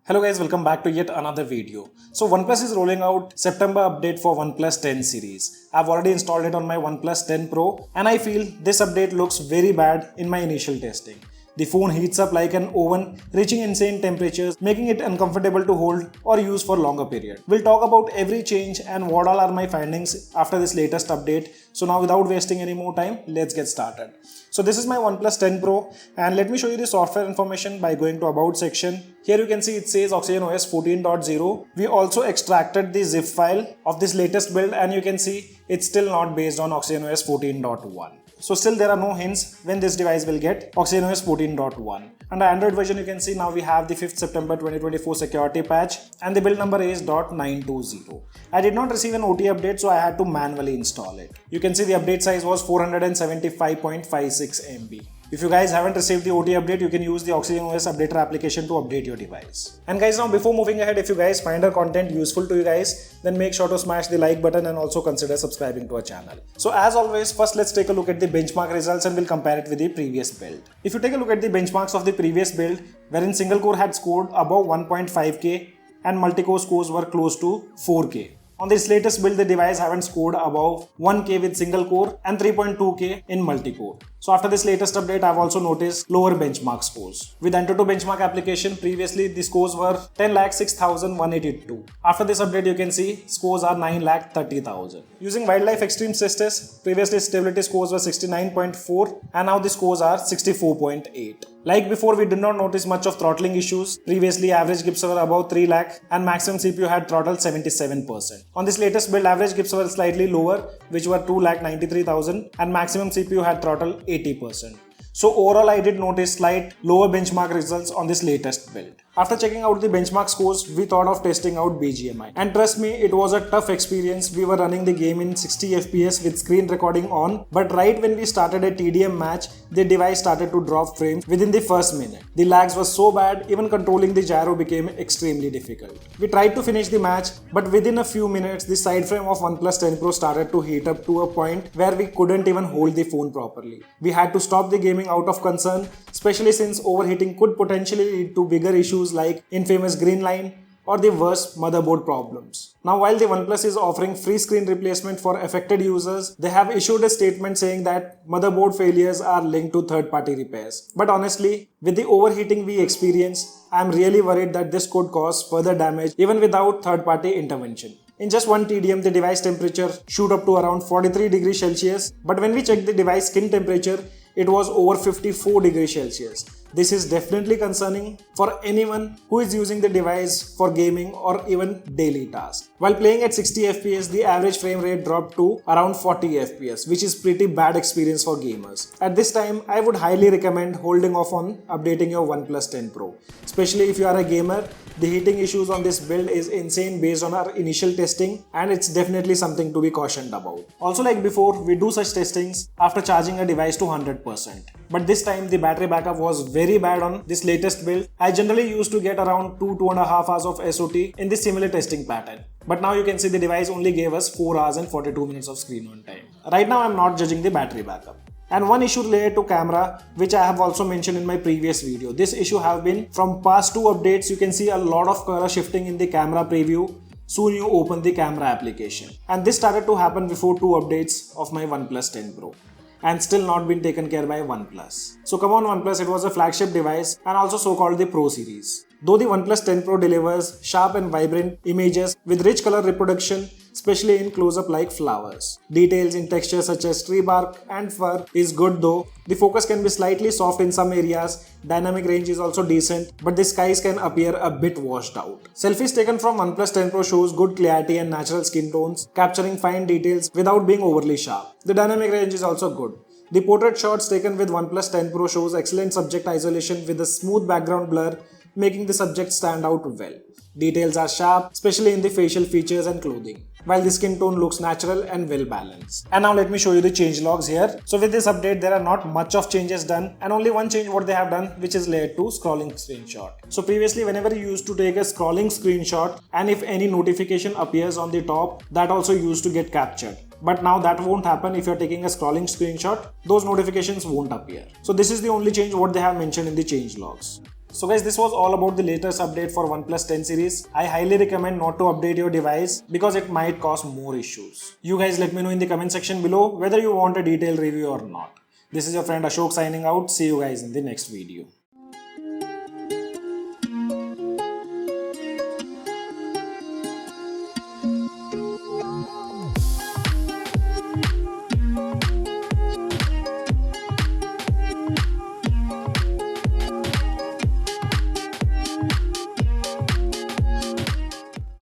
Hello guys, welcome back to yet another video. So OnePlus is rolling out September update for OnePlus 10 series. I've already installed it on my OnePlus 10 Pro and I feel this update looks very bad in my initial testing. The phone heats up like an oven, reaching insane temperatures, making it uncomfortable to hold or use for longer period. We'll talk about every change and what all are my findings after this latest update. So now without wasting any more time, let's get started. So this is my OnePlus 10 Pro and let me show you the software information by going to About section. Here you can see it says OxygenOS 14.0. We also extracted the zip file of this latest build and you can see it's still not based on OxygenOS 14.1. So still there are no hints when this device will get OxygenOS 14.1. Under Android version you can see now we have the 5th September 2024 security patch and the build number is .920. I did not receive an OT update so I had to manually install it. You can see the update size was 475.56 MB. If you guys haven't received the OT update, you can use the OxygenOS Updater application to update your device. And guys, now before moving ahead, if you guys find our content useful to you guys, then make sure to smash the like button and also consider subscribing to our channel. So as always, first let's take a look at the benchmark results and we'll compare it with the previous build. If you take a look at the benchmarks of the previous build, wherein single core had scored above 1.5K and multi-core scores were close to 4K. On this latest build, the device haven't scored above 1K with single core and 3.2K in multi-core. So after this latest update, I've also noticed lower benchmark scores. With Antutu benchmark application, previously the scores were 10,06,182. After this update, you can see scores are 9,30,000. Using Wildlife Extreme Stress Test, previously stability scores were 69.4 and now the scores are 64.8. Like before, we did not notice much of throttling issues. Previously, average gips were above 3 lakh and maximum CPU had throttled 77%. On this latest build, average gips were slightly lower, which were 2,93,000 and maximum CPU had throttled 80%. So overall, I did notice slight lower benchmark results on this latest build. After checking out the benchmark scores, we thought of testing out BGMI. And trust me, it was a tough experience. We were running the game in 60 FPS with screen recording on, but right when we started a TDM match, the device started to drop frames within the first minute. The lags were so bad, even controlling the gyro became extremely difficult. We tried to finish the match, but within a few minutes, the side frame of OnePlus 10 Pro started to heat up to a point where we couldn't even hold the phone properly. We had to stop the gaming out of concern, especially since overheating could potentially lead to bigger issues like infamous green line or the worst motherboard problems. Now while the OnePlus is offering free screen replacement for affected users, they have issued a statement saying that motherboard failures are linked to third-party repairs. But honestly, with the overheating we experience, I am really worried that this could cause further damage even without third-party intervention. In just one TDM, the device temperature shoot up to around 43 degrees Celsius, but when we check the device skin temperature, it was over 54 degrees Celsius. This is definitely concerning for anyone who is using the device for gaming or even daily tasks. While playing at 60 FPS, the average frame rate dropped to around 40 FPS, which is pretty bad experience for gamers. At this time, I would highly recommend holding off on updating your OnePlus 10 Pro. Especially if you are a gamer, the heating issues on this build is insane based on our initial testing and it's definitely something to be cautioned about. Also like before, we do such testings after charging a device to 100%. But this time the battery backup was very bad on this latest build. I generally used to get around 2.5 hours of SOT in this similar testing pattern. But now you can see the device only gave us 4 hours and 42 minutes of screen on time. Right now I'm not judging the battery backup. And one issue related to camera, which I have also mentioned in my previous video. This issue have been from past 2 updates. You can see a lot of color shifting in the camera preview. Soon you open the camera application. And this started to happen before 2 updates of my OnePlus 10 Pro. And still not been taken care by OnePlus. So come on OnePlus, it was a flagship device and also so called the Pro series. Though the OnePlus 10 Pro delivers sharp and vibrant images with rich color reproduction, especially in close-up like flowers. Details in textures such as tree bark and fur is good though. The focus can be slightly soft in some areas, dynamic range is also decent, but the skies can appear a bit washed out. Selfies taken from OnePlus 10 Pro shows good clarity and natural skin tones, capturing fine details without being overly sharp. The dynamic range is also good. The portrait shots taken with OnePlus 10 Pro shows excellent subject isolation with a smooth background blur, making the subject stand out well. Details are sharp, especially in the facial features and clothing, while the skin tone looks natural and well balanced. And now let me show you the change logs here. So with this update, there are not much of changes done and only one change what they have done, which is related to scrolling screenshot. So previously, whenever you used to take a scrolling screenshot and if any notification appears on the top, that also used to get captured. But now that won't happen if you're taking a scrolling screenshot, those notifications won't appear. So this is the only change what they have mentioned in the change logs. So guys, this was all about the latest update for OnePlus 10 series. I highly recommend not to update your device because it might cause more issues. You guys let me know in the comment section below whether you want a detailed review or not. This is your friend Ashok signing out. See you guys in the next video.